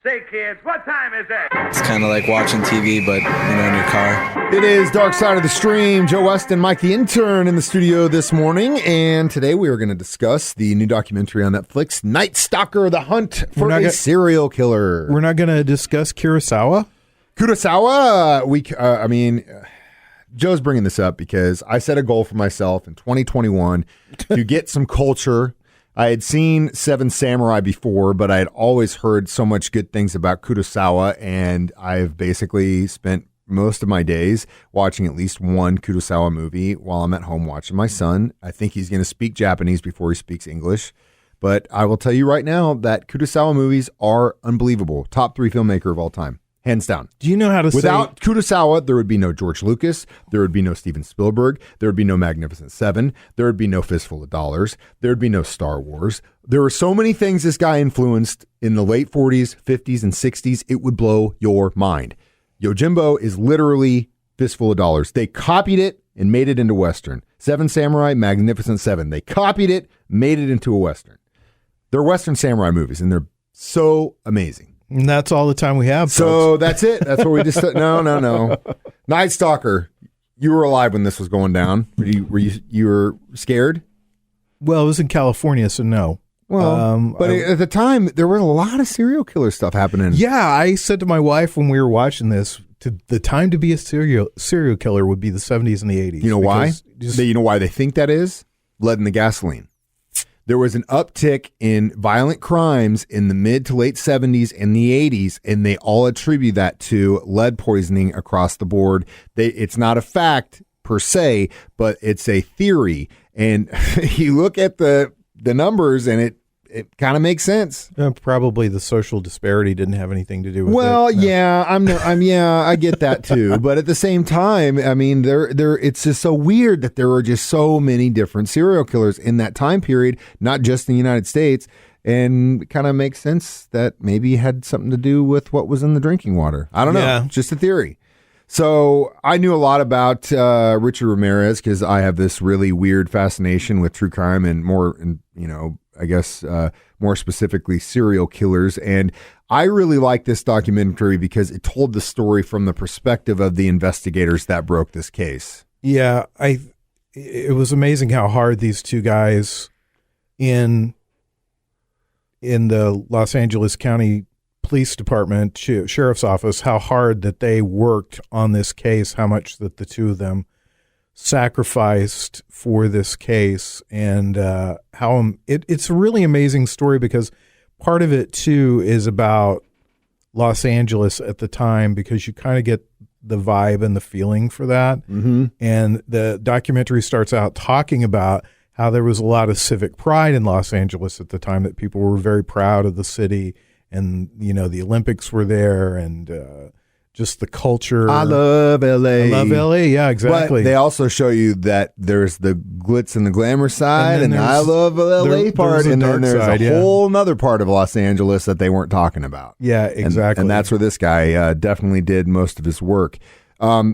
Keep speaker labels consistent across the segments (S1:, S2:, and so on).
S1: Say, kids, what time is it?
S2: It's kind of like watching TV, but, in your car.
S3: It is Dark Side of the Stream. Joe Westen, Mike the Intern in the studio this morning. And today we are going to discuss the new documentary on Netflix, Night Stalker, The Hunt for a Serial Killer.
S4: We're not going to discuss Kurosawa?
S3: Joe's bringing this up because I set a goal for myself in 2021 to get some culture. I had seen Seven Samurai before, but I had always heard so much good things about Kurosawa, and I've basically spent most of my days watching at least one Kurosawa movie while I'm at home watching my son. I think he's going to speak Japanese before he speaks English, but I will tell you right now that Kurosawa movies are unbelievable. Top 3 filmmaker of all time. Hands down.
S4: Do you know how to
S3: Without Kurosawa, there would be no George Lucas. There would be no Steven Spielberg. There would be no Magnificent Seven. There would be no Fistful of Dollars. There would be no Star Wars. There were so many things this guy influenced in the late 40s, 50s, and 60s. It would blow your mind. Yojimbo is literally Fistful of Dollars. They copied it and made it into Western. Seven Samurai, Magnificent Seven. They copied it, made it into a Western. They're Western samurai movies, and they're so amazing.
S4: And that's all the time we have.
S3: So
S4: folks.
S3: that's it. That's what we just no. Night Stalker. You were alive when this was going down. You were scared?
S4: Well, it was in California, so no.
S3: Well, but at the time there was a lot of serial killer stuff happening.
S4: Yeah, I said to my wife when we were watching this, the time to be a serial killer would be the 70s and the 80s.
S3: You know why? You know why they think that is? Lead in the gasoline. There was an uptick in violent crimes in the mid to late 70s and the 80s, and they all attribute that to lead poisoning across the board. It's not a fact per se, but it's a theory. And you look at the numbers, and it kind of makes sense.
S4: Probably the social disparity didn't have anything to do with it.
S3: Well, no. Yeah, I get that too. But at the same time, I mean, it's just so weird that there were just so many different serial killers in that time period, not just in the United States. And it kind of makes sense that maybe it had something to do with what was in the drinking water. I don't know.
S4: Yeah.
S3: It's just a theory. So I knew a lot about Richard Ramirez because I have this really weird fascination with true crime and more, I guess more specifically serial killers. And I really like this documentary because it told the story from the perspective of the investigators that broke this case.
S4: Yeah, it was amazing how hard these two guys in the Los Angeles County Police Department, Sheriff's Office, how hard that they worked on this case, how much that the two of them sacrificed for this case, and how it's a really amazing story because part of it too is about Los Angeles at the time, because you kind of get the vibe and the feeling for that.
S3: Mm-hmm.
S4: And the documentary starts out talking about how there was a lot of civic pride in Los Angeles at the time, that people were very proud of the city, and the Olympics were there, and just the culture.
S3: I love L.A.
S4: I love L.A., yeah, exactly.
S3: But they also show you that there's the glitz and the glamour side, and I love L.A. part, and then there's a whole nother part of Los Angeles that they weren't talking about.
S4: Yeah, exactly.
S3: And that's where this guy definitely did most of his work.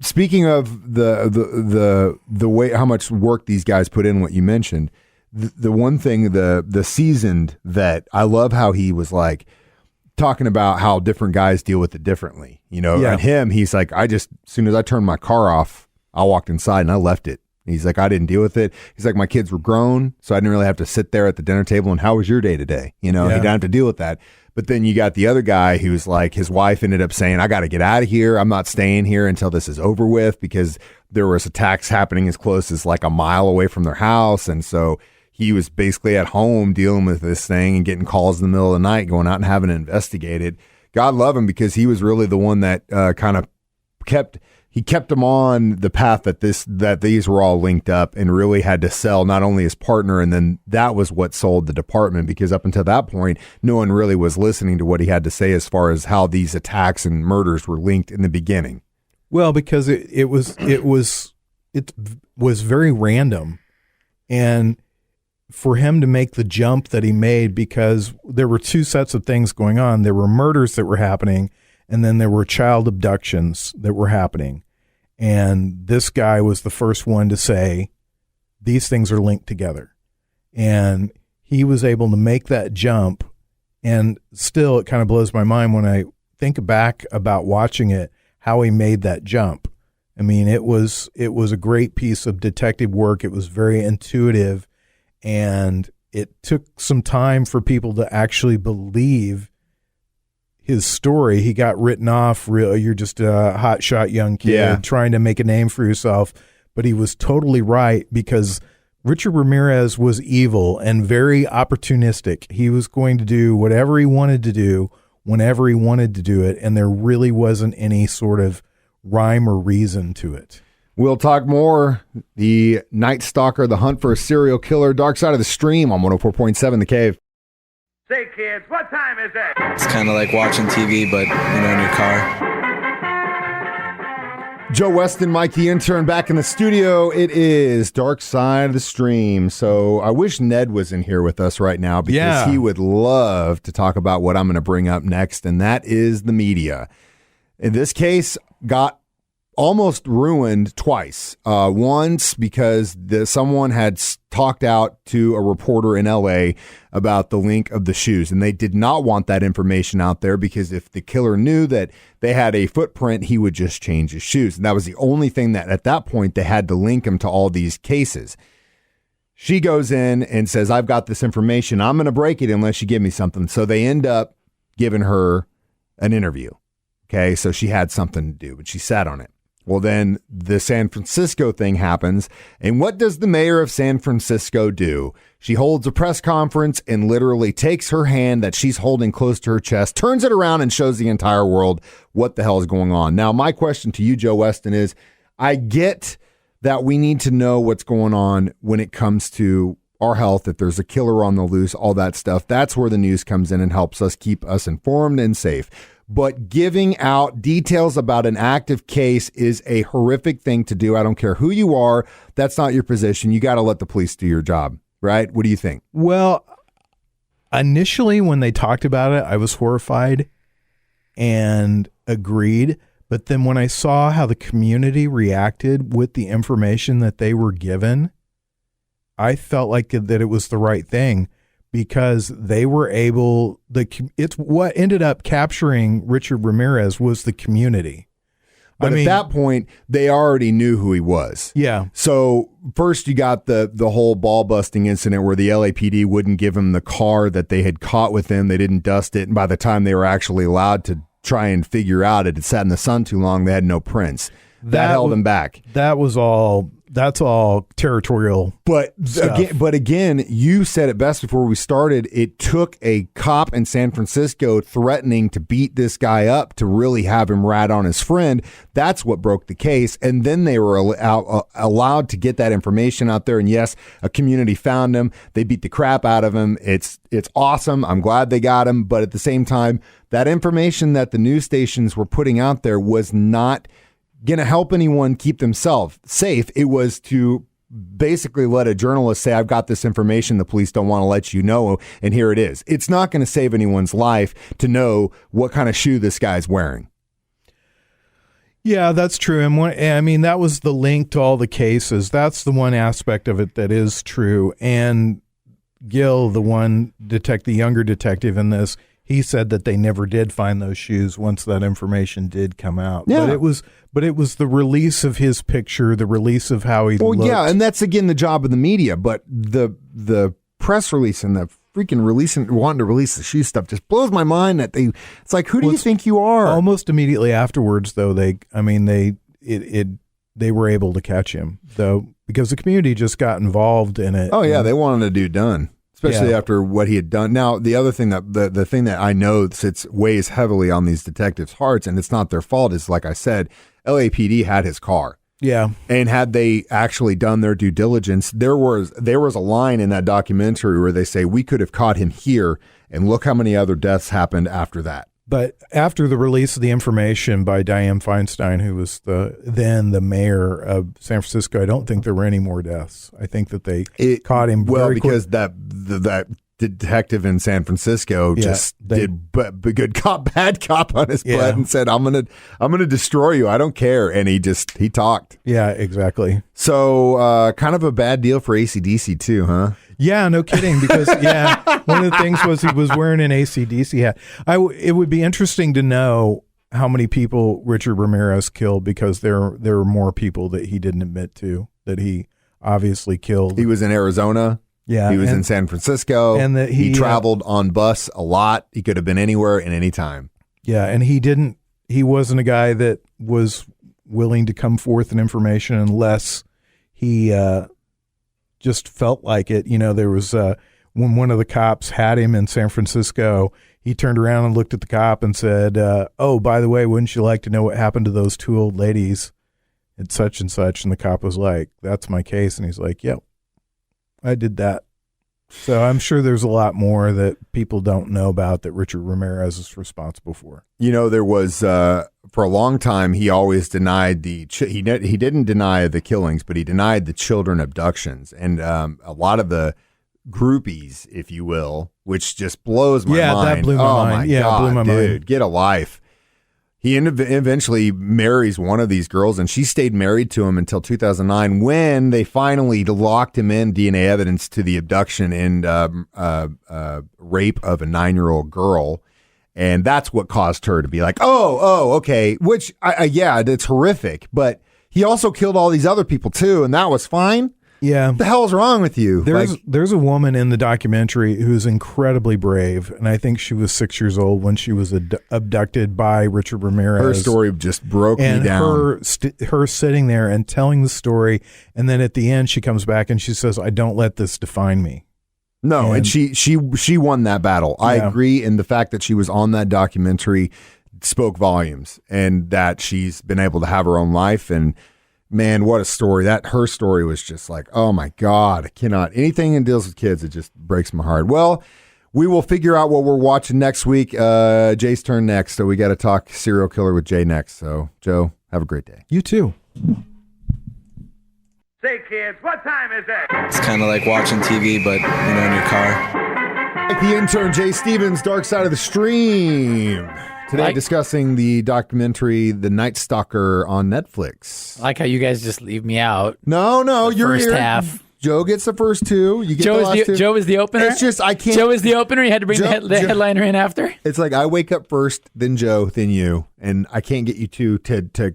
S3: Speaking of the way, how much work these guys put in, what you mentioned, the one thing, the seasoned vet, I love how he was like, talking about how different guys deal with it differently, And him, he's like, as soon as I turned my car off, I walked inside and I left it. He's like, I didn't deal with it. He's like, my kids were grown, so I didn't really have to sit there at the dinner table and how was your day today? He didn't have to deal with that. But then you got the other guy who's like, his wife ended up saying, I got to get out of here. I'm not staying here until this is over with, because there was attacks happening as close as like a mile away from their house. And so he was basically at home dealing with this thing and getting calls in the middle of the night, going out and having it investigated. God love him, because he was really the one that kind of kept him on the path that these were all linked up, and really had to sell not only his partner, and then that was what sold the department, because up until that point, no one really was listening to what he had to say as far as how these attacks and murders were linked in the beginning.
S4: Well, because it was very random, and for him to make the jump that he made, because there were two sets of things going on. There were murders that were happening, and then there were child abductions that were happening. And this guy was the first one to say, these things are linked together. And he was able to make that jump And still, it kind of blows my mind when I think back about watching it, how he made that jump. I mean, it was a great piece of detective work. It was very intuitive, and it took some time for people to actually believe his story. He got written off. You're just a hotshot young kid trying to make a name for yourself. But he was totally right, because Richard Ramirez was evil and very opportunistic. He was going to do whatever he wanted to do whenever he wanted to do it, and there really wasn't any sort of rhyme or reason to it.
S3: We'll talk more. The Night Stalker, the hunt for a serial killer, Dark Side of the Stream on 104.7 The Cave.
S1: Say, kids, what time is it?
S2: It's kind of like watching TV, but, in your car.
S3: Joe Westen, Mike the Intern, back in the studio. It is Dark Side of the Stream. So I wish Ned was in here with us right now, because he would love to talk about what I'm going to bring up next, and that is the media. In this case, got almost ruined twice. Once because someone had talked out to a reporter in LA about the link of the shoes, and they did not want that information out there, because if the killer knew that they had a footprint, he would just change his shoes. And that was the only thing that at that point they had to link him to all these cases. She goes in and says, I've got this information. I'm going to break it unless you give me something. So they end up giving her an interview. Okay, so she had something to do, but she sat on it. Well, then the San Francisco thing happens, and what does the mayor of San Francisco do? She holds a press conference and literally takes her hand that she's holding close to her chest, turns it around, and shows the entire world what the hell is going on. Now, my question to you, Joe Weston, is I get that we need to know what's going on when it comes to our health, if there's a killer on the loose, all that stuff. That's where the news comes in and helps us keep us informed and safe. But giving out details about an active case is a horrific thing to do. I don't care who you are. That's not your position. You got to let the police do your job, right? What do you think?
S4: Well, initially when they talked about it, I was horrified and agreed. But then when I saw how the community reacted with the information that they were given, I felt like that it was the right thing. Because they were able, it's what ended up capturing Richard Ramirez was the community.
S3: But at that point, they already knew who he was.
S4: Yeah.
S3: So first you got the whole ball busting incident where the LAPD wouldn't give him the car that they had caught with him. They didn't dust it. And by the time they were actually allowed to try and figure out it had sat in the sun too long, they had no prints. That held him back.
S4: That's all territorial.
S3: But again, you said it best before we started. It took a cop in San Francisco threatening to beat this guy up to really have him rat on his friend. That's what broke the case. And then they were allowed to get that information out there. And yes, a community found him. They beat the crap out of him. It's awesome. I'm glad they got him. But at the same time, that information that the news stations were putting out there was not going to help anyone keep themselves safe. It was to basically let a journalist say, I've got this information the police don't want to let you know, and here it is. It's not going to save anyone's life to know what kind of shoe this guy's wearing.
S4: Yeah, that's true. And that was the link to all the cases. That's the one aspect of it that is true. And Gil, the younger detective in this, he said that they never did find those shoes once that information did come out.
S3: Yeah.
S4: But it was the release of his picture, the release of how he looked.
S3: Well, yeah, and that's again the job of the media. But the press release and the freaking wanting to release the shoe stuff just blows my mind. It's like, who do you think you are?
S4: Almost immediately afterwards, though, they were able to catch him, though, because the community just got involved in it.
S3: Oh yeah, they wanted a dude done. Especially after what he had done. Now, the other thing the thing that I know weighs heavily on these detectives' hearts, and it's not their fault, is like I said, LAPD had his car.
S4: Yeah.
S3: And had they actually done their due diligence, there was a line in that documentary where they say, we could have caught him here, and look how many other deaths happened after that.
S4: But after the release of the information by Dianne Feinstein, who was then the mayor of San Francisco, I don't think there were any more deaths. I think that they caught him.
S3: Well, because that detective in San Francisco did good cop, bad cop on his butt and said, I'm gonna destroy you. I don't care. And he talked.
S4: Yeah, exactly.
S3: So kind of a bad deal for AC/DC too, huh?
S4: Yeah, no kidding. Because one of the things was he was wearing an AC/DC hat. It would be interesting to know how many people Richard Ramirez killed, because there were more people that he didn't admit to that he obviously killed.
S3: He was in Arizona.
S4: Yeah,
S3: he was in San Francisco,
S4: and that
S3: he traveled on bus a lot. He could have been anywhere and any time.
S4: Yeah, and he wasn't a guy that was willing to come forth in information unless he just felt like it. You know, there was when one of the cops had him in San Francisco, he turned around and looked at the cop and said, "Oh, by the way, wouldn't you like to know what happened to those two old ladies at such and such?" And the cop was like, "That's my case." And he's like, "Yep, I did that." So I'm sure there's a lot more that people don't know about that Richard Ramirez is responsible for.
S3: You know, there was for a long time he always denied he didn't deny the killings, but he denied the children abductions, and a lot of the groupies, if you will, which just blows my mind.
S4: Yeah, that blew my mind.
S3: My
S4: yeah,
S3: God,
S4: blew my
S3: dude,
S4: mind.
S3: Get a life. He eventually marries one of these girls, and she stayed married to him until 2009, when they finally locked him in DNA evidence to the abduction and rape of a 9-year-old girl. And that's what caused her to be like, oh, okay. Which, yeah, it's horrific. But he also killed all these other people, too, and that was fine.
S4: Yeah.
S3: What the hell is wrong with you?
S4: There's a woman in the documentary who's incredibly brave, and I think she was 6 years old when she was abducted by Richard Ramirez.
S3: Her story just broke me down.
S4: Her sitting there and telling the story, and then at the end she comes back and she says, "I don't let this define me."
S3: No, and she won that battle. I agree, and the fact that she was on that documentary spoke volumes, and that she's been able to have her own life. And man, what a story. Her story was just like, oh my God, I cannot. Anything that deals with kids, it just breaks my heart. Well, we will figure out what we're watching next week. Jay's turn next, so we got to talk serial killer with Jay next. So, Joe, have a great day.
S4: You too.
S1: Say, kids, what time is it?
S2: It's kind of like watching TV, but, in your car.
S3: The intern, Jay Stevens, Dark Side of the Stream. Today discussing the documentary The Night Stalker on Netflix.
S5: I like how you guys just leave me out.
S3: No, you're
S5: first
S3: here.
S5: Half.
S3: Joe gets the first two. You get the last two.
S5: Joe is the opener?
S3: It's just, I can't.
S5: Joe is the opener? You had to bring the headliner in after?
S3: It's like I wake up first, then Joe, then you. And I can't get you two to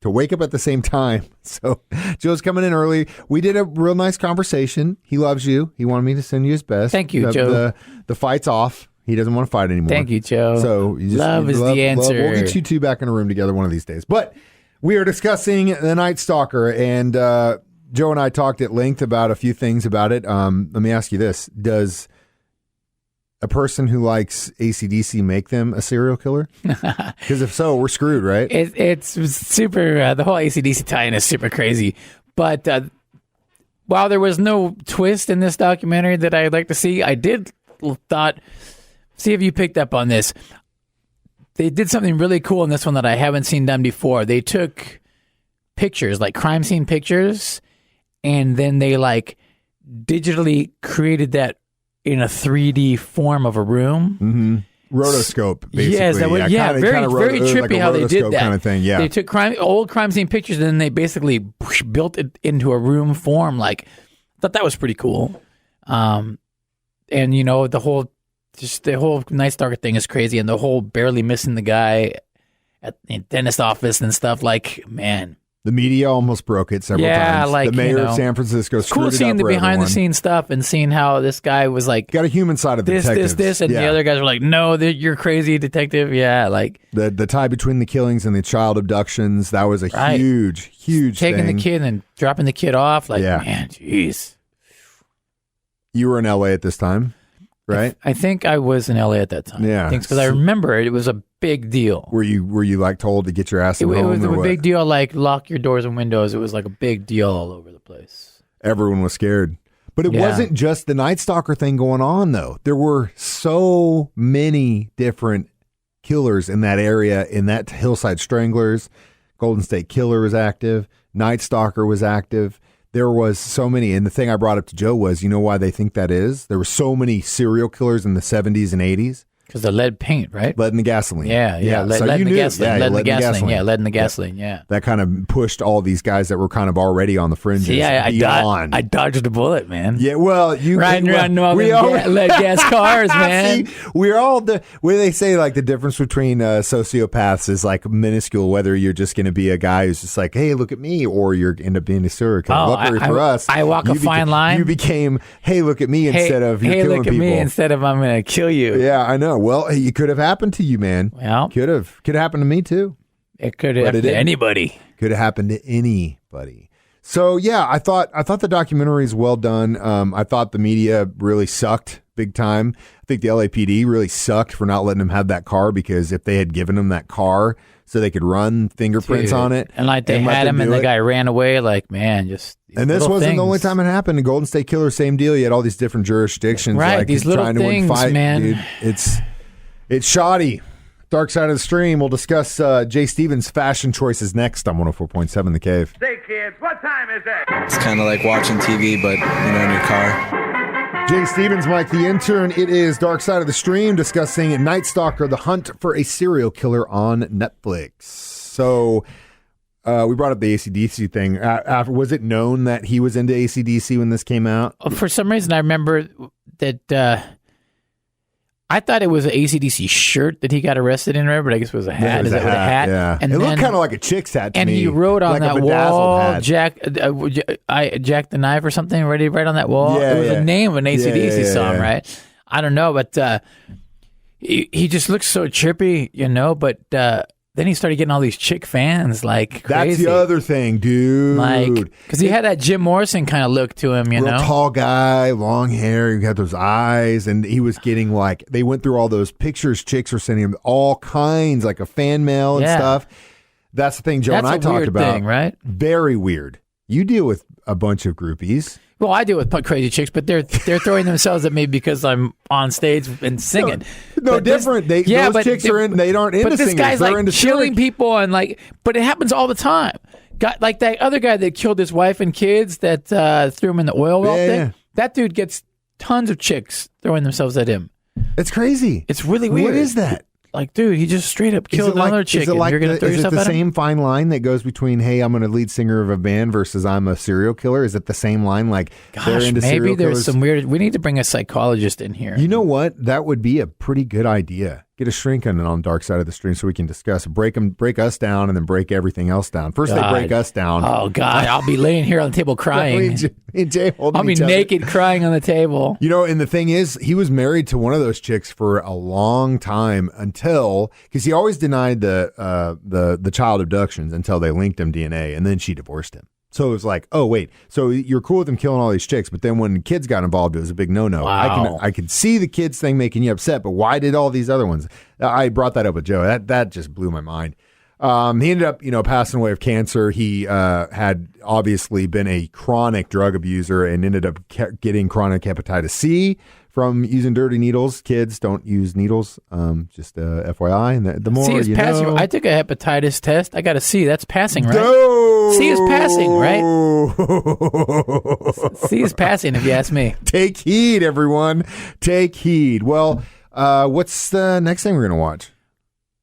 S3: wake up at the same time. So Joe's coming in early. We did a real nice conversation. He loves you. He wanted me to send you his best.
S5: Thank you, Joe.
S3: The fight's off. He doesn't want to fight anymore.
S5: Thank you, Joe.
S3: So
S5: love is the answer.
S3: We'll get you two back in a room together one of these days. But we are discussing The Night Stalker, and Joe and I talked at length about a few things about it. Let me ask you this. Does a person who likes AC/DC make them a serial killer? Because if so, we're screwed, right?
S5: It's super, the whole AC/DC tie-in is super crazy. But while there was no twist in this documentary that I'd like to see, I did see if you picked up on this. They did something really cool in this one that I haven't seen done before. They took pictures, like crime scene pictures, and then they digitally created that in a 3D form of a room.
S3: Mm-hmm. Rotoscope, basically.
S5: Yes, very trippy
S3: like
S5: how they did that.
S3: Kind of thing, yeah.
S5: They took old crime scene pictures, and then they basically built it into a room form. I thought that was pretty cool. And the whole Night Stalker thing is crazy, and the whole barely missing the guy at the dentist office and stuff. Man,
S3: the media almost broke it several times. The mayor of San Francisco screwed it up.
S5: Cool seeing the behind the scenes stuff and seeing how this guy was got
S3: a human side of the detectives.
S5: This, and the other guys were like, "No, you're crazy, detective." Yeah,
S3: the tie between the killings and the child abductions. That was a huge
S5: taking
S3: thing.
S5: the kid and dropping the kid off. Man, jeez.
S3: You were in LA at this time, right?
S5: I think I was in LA at that time.
S3: Yeah,
S5: because I remember it was a big deal.
S3: Were you told to get your ass home?
S5: It was a big deal. Lock your doors and windows. It was a big deal all over the place.
S3: Everyone was scared, but it wasn't just the Night Stalker thing going on though. There were so many different killers in that area. In that Hillside Stranglers, Golden State Killer was active. Night Stalker was active. there was so many. And the thing I brought up to Joe was, you know why they think that is? There were so many serial killers in the 70s and 80s.
S5: Because the lead paint, right?
S3: Lead in the gasoline.
S5: Yeah. Lead in the gasoline. Lead in the gasoline. Yeah, lead in the gasoline. Yeah.
S3: That kind of pushed all these guys that were kind of already on the fringes.
S5: Yeah, I dodged a bullet, man.
S3: Yeah, well, you
S5: riding around lead gas cars, man.
S3: See, we're all where they say like the difference between sociopaths is like minuscule. Whether you're just going to be a guy who's just like, hey, look at me, or you're end up being a serial killer. Luckily for us,
S5: I walk a fine line.
S3: You became, hey, look at me instead of you're killing people. Hey, look at me
S5: instead of I'm going to kill you.
S3: Yeah, I know. Well, it could have happened to you, man.
S5: Well,
S3: could have happened to me too.
S5: It could have happened to anybody.
S3: Could have happened to anybody. So yeah, I thought the documentary is well done. I thought the media really sucked big time. I think the LAPD really sucked for not letting him have that car, because if they had given him that car so they could run fingerprints on it,
S5: and like they had him and the guy ran away, like, man, just.
S3: And this wasn't the only time it happened. The Golden State Killer, same deal. You had all these different jurisdictions,
S5: right?
S3: Like
S5: these little
S3: trying
S5: things,
S3: to win fight,
S5: man.
S3: Dude, it's shoddy. Dark Side of the Stream. We'll discuss Jay Stevens' fashion choices next on 104.7 The Cave.
S1: Say, kids, what time is it?
S2: It's kind of like watching TV, but, in your car.
S3: Jay Stevens, Mike the Intern. It is Dark Side of the Stream discussing Night Stalker, The Hunt for a Serial Killer on Netflix. So we brought up the AC/DC thing. Was it known that he was into AC/DC when this came out?
S5: For some reason, I remember that I thought it was an AC/DC shirt that he got arrested in, right? But I guess it was a hat.
S3: It was
S5: a hat?
S3: Yeah.
S5: And
S3: it looked kind of like a chick's hat to
S5: and
S3: me.
S5: And he wrote on
S3: like
S5: that wall, Jack the Knife or something, right on that wall.
S3: Yeah,
S5: it was a name of an AC/DC song, right? I don't know, but he just looks so trippy, but then he started getting all these chick fans, like crazy.
S3: That's the other thing, dude.
S5: Like, because he had that Jim Morrison kind of look to him,
S3: Real tall guy, long hair, he had those eyes, and he was getting like, they went through all those pictures chicks were sending him, all kinds, like a fan mail and stuff. That's the thing Joe and I talked about.
S5: Thing, right?
S3: Very weird. You deal with a bunch of groupies.
S5: Well, I deal with crazy chicks, but they're throwing themselves at me because I'm on stage and singing.
S3: No, different. Those chicks are in. They aren't into
S5: but this
S3: singing.
S5: guy's
S3: They're
S5: like
S3: into
S5: killing people and like. But it happens all the time. Got like that other guy that killed his wife and kids that threw him in the oil well thing.
S3: Yeah.
S5: That dude gets tons of chicks throwing themselves at him.
S3: It's crazy.
S5: It's really weird.
S3: What is that?
S5: Like, dude, he just straight up killed another chick. And you're going to throw yourself at him?
S3: Is it the same fine line that goes between, hey, I'm a lead singer of a band versus I'm a serial killer? Is it the same line? Like, they're into serial
S5: maybe there's
S3: killers?
S5: some weird. We need to bring a psychologist in here.
S3: You know what? That would be a pretty good idea. Get a shrink on Dark Side of the Stream so we can discuss. Break us down and then break everything else down. First, they break us down.
S5: Oh, God. I'll be laying here on the table crying. I'll be naked crying on the table.
S3: And the thing is, he was married to one of those chicks for a long time because he always denied the child abductions until they linked him DNA, and then she divorced him. So it was like, oh, wait, so you're cool with him killing all these chicks, but then when kids got involved, it was a big no-no.
S5: Wow.
S3: I could see the kids thing making you upset, but why did all these other ones? I brought that up with Joe. That just blew my mind. He ended up, passing away of cancer. He had obviously been a chronic drug abuser and ended up getting chronic hepatitis C from using dirty needles. Kids, don't use needles. Just FYI. And the more
S5: C is
S3: you
S5: passing.
S3: know.
S5: I took a hepatitis test. I got a C. That's passing, right?
S3: No!
S5: C is passing, right? C is passing, if you ask me.
S3: Take heed, everyone. Take heed. Well, what's the next thing we're going to watch?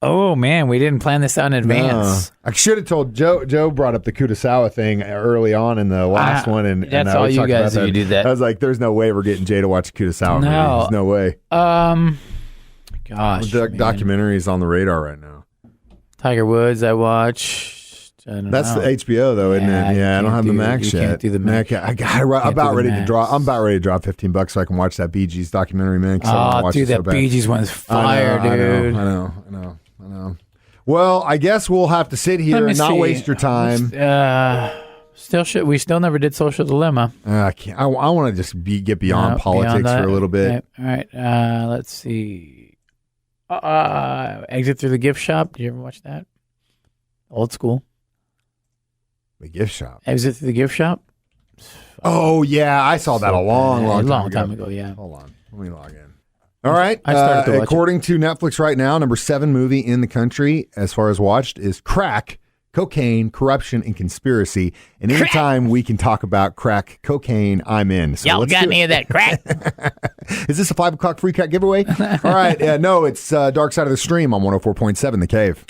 S5: Oh, man, we didn't plan this out in advance.
S3: I should have told Joe. Joe brought up the Kurosawa thing early on in the last one. And
S5: that's
S3: I
S5: all
S3: was
S5: you
S3: talking
S5: guys
S3: about
S5: do. You do that.
S3: I was like, there's no way we're getting Jay to watch a Kurosawa movie. There's no way.
S5: Gosh.
S3: Documentaries on the radar right now.
S5: Tiger Woods, I watch.
S3: That's the HBO though, isn't it? Yeah, I don't have the Max yet.
S5: Can't do the Max.
S3: I'm about ready to drop $15 so I can watch that Bee Gees documentary, man.
S5: Oh, dude, that Bee Gees one's fire, dude.
S3: I know. Well, I guess we'll have to sit here and not waste your time.
S5: We still never did Social Dilemma.
S3: I can't. I want to just get beyond politics for a little bit.
S5: Okay. All right. Let's see. Exit Through the Gift Shop. Did you ever watch that? Old school.
S3: The gift shop.
S5: Exit Through the Gift Shop.
S3: Oh yeah, I saw that a long
S5: time ago. Yeah.
S3: Hold on, let me log in. All right.
S5: I started to watch
S3: according to Netflix right now, number 7 movie in the country as far as watched is Crack: cocaine, corruption, and conspiracy. And anytime we can talk about crack cocaine, I'm in. So
S5: Y'all
S3: let's
S5: got
S3: do
S5: any
S3: it.
S5: of that crack?
S3: Is this a 5 o'clock free crack giveaway? All right. No, it's Dark Side of the Stream on 104.7 The Cave.